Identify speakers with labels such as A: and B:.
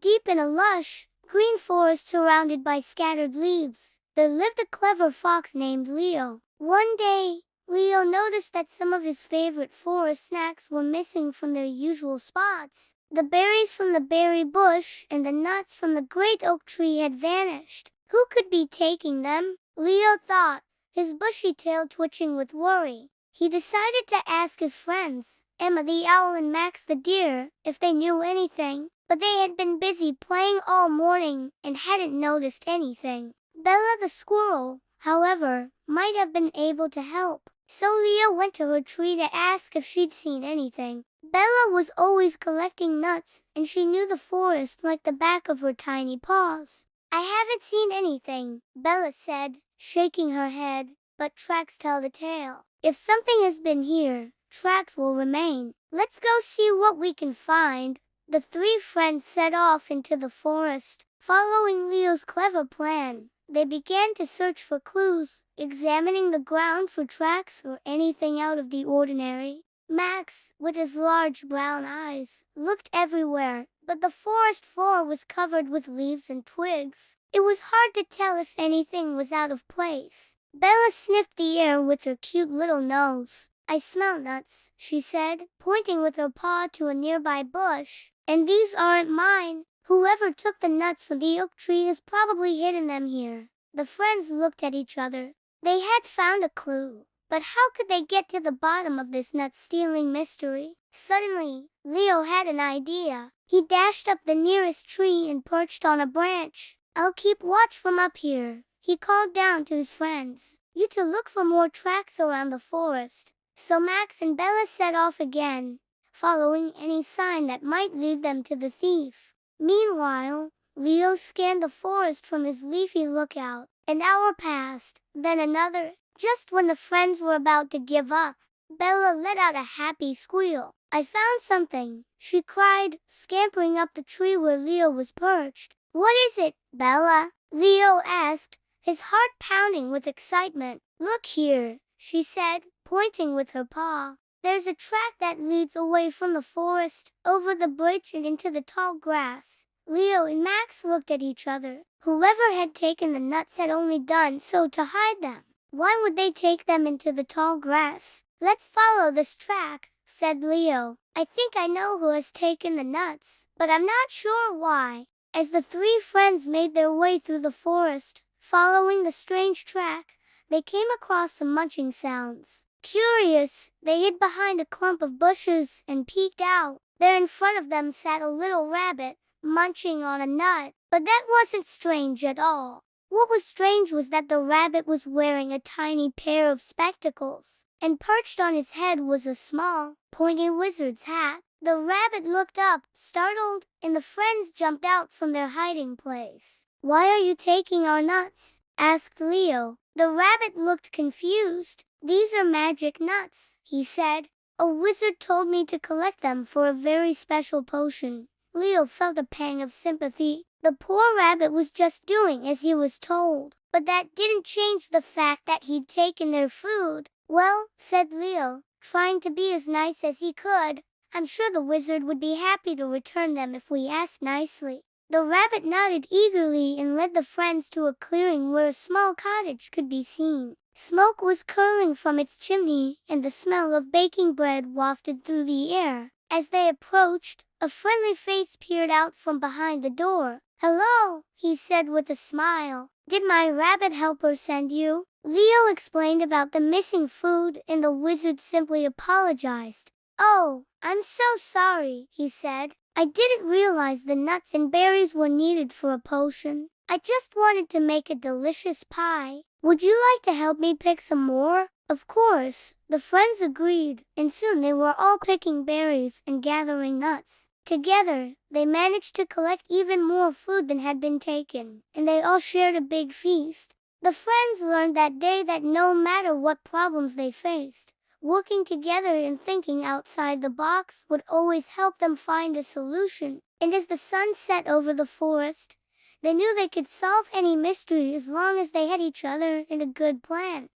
A: Deep in a lush, green forest surrounded by scattered leaves, there lived a clever fox named Leo. One day, Leo noticed that some of his favorite forest snacks were missing from their usual spots. The berries from the berry bush and the nuts from the great oak tree had vanished. Who could be taking them? Leo thought, his bushy tail twitching with worry. He decided to ask his friends, Emma the owl and Max the deer, if they knew anything, but they had been busy playing all morning and hadn't noticed anything. Bella the squirrel, however, might have been able to help. So Leo went to her tree to ask if she'd seen anything. Bella was always collecting nuts, and she knew the forest like the back of her tiny paws. I haven't seen anything, Bella said, shaking her head, but tracks tell the tale. If something has been here, tracks will remain. Let's go see what we can find. The three friends set off into the forest. Following Leo's clever plan, they began to search for clues, examining the ground for tracks or anything out of the ordinary. Max, with his large brown eyes, looked everywhere, but the forest floor was covered with leaves and twigs. It was hard to tell if anything was out of place. Bella sniffed the air with her cute little nose. I smell nuts, she said, pointing with her paw to a nearby bush. And these aren't mine. Whoever took the nuts from the oak tree has probably hidden them here. The friends looked at each other. They had found a clue, but how could they get to the bottom of this nut-stealing mystery? Suddenly, Leo had an idea. He dashed up the nearest tree and perched on a branch. I'll keep watch from up here, he called down to his friends. You two look for more tracks around the forest. So Max and Bella set off again, following any sign that might lead them to the thief. Meanwhile, Leo scanned the forest from his leafy lookout. An hour passed, then another. Just when the friends were about to give up, Bella let out a happy squeal. I found something, she cried, scampering up the tree where Leo was perched. What is it, Bella? Leo asked, his heart pounding with excitement. Look here, she said, pointing with her paw. There's a track that leads away from the forest, over the bridge and into the tall grass. Leo and Max looked at each other. Whoever had taken the nuts had only done so to hide them. Why would they take them into the tall grass? Let's follow this track, said Leo. I think I know who has taken the nuts, but I'm not sure why. As the three friends made their way through the forest, following the strange track, they came across some munching sounds. Curious, they hid behind a clump of bushes and peeked out. There in front of them sat a little rabbit, munching on a nut. But that wasn't strange at all. What was strange was that the rabbit was wearing a tiny pair of spectacles, and perched on his head was a small, pointy wizard's hat. The rabbit looked up, startled, and the friends jumped out from their hiding place. Why are you taking our nuts? Asked Leo. The rabbit looked confused. These are magic nuts, he said. A wizard told me to collect them for a very special potion. Leo felt a pang of sympathy. The poor rabbit was just doing as he was told, but that didn't change the fact that he'd taken their food. Well, said Leo, trying to be as nice as he could, I'm sure the wizard would be happy to return them if we asked nicely. The rabbit nodded eagerly and led the friends to a clearing where a small cottage could be seen. Smoke was curling from its chimney, and the smell of baking bread wafted through the air. As they approached, a friendly face peered out from behind the door. Hello, he said with a smile. Did my rabbit helper send you? Leo explained about the missing food, and the wizard simply apologized. Oh, I'm so sorry, he said. I didn't realize the nuts and berries were needed for a potion. I just wanted to make a delicious pie. Would you like to help me pick some more? Of course, the friends agreed, and soon they were all picking berries and gathering nuts. Together, they managed to collect even more food than had been taken, and they all shared a big feast. The friends learned that day that no matter what problems they faced, working together and thinking outside the box would always help them find a solution. And as the sun set over the forest, they knew they could solve any mystery as long as they had each other and a good plan.